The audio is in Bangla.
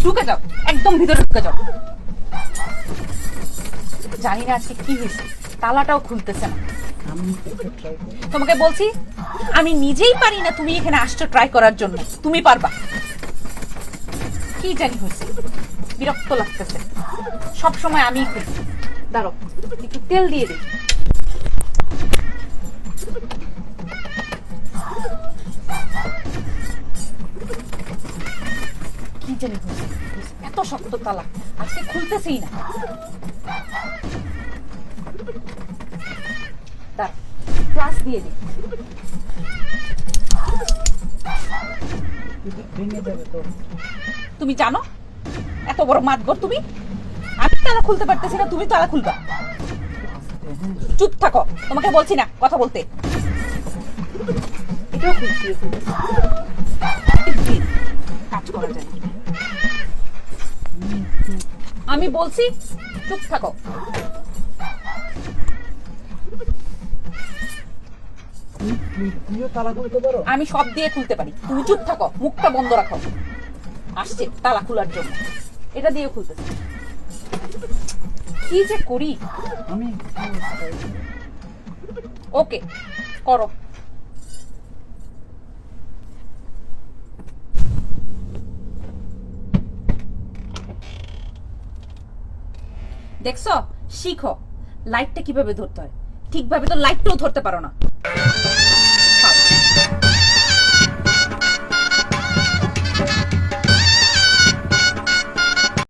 ঢুকে যাও, একদম ভিতরে ঢুকে যাও। জানি না আজকে কি হয়েছে, তালাটাও খুলতেছে না। তোমাকে বলছি আমি নিজেই পারি না, তুমি এখানে আসছো ট্রাই করার জন্য। তুমি পারবা? কি জানি হয়েছে, বিরক্ত লাগতেছে, সব সময় আমি খুলি। দাঁড়ো, একটু তেল দিয়ে দিই। কি জানি হয়েছে, এত শক্ত তালা, আজকে খুলতেছেই না। দাঁড়ো, প্লাস দিয়ে দিই। তুমি জানো এত বড় মাতবর তুমি? আমি তালা খুলতে পারতেছি না, তুমি তালা খুলবা? চুপ থাকো, তোমাকে বলছি না কথা বলতে। এটাও খুলছি, কাজ করা যায়। আমি বলছি চুপ থাকো। আমি সব দিয়ে খুলতে পারি, তুমি চুপ থাকো, মুখটা বন্ধ রাখো। আসছে তালা খোলার জন্য, এটা দিয়ে খুলতেছে। কি যে করি আমি। ওকে করো। দেখছো, শিখো লাইটটা কিভাবে ধরতে হয়। ঠিকভাবে তো লাইটটাও ধরতে পারো না।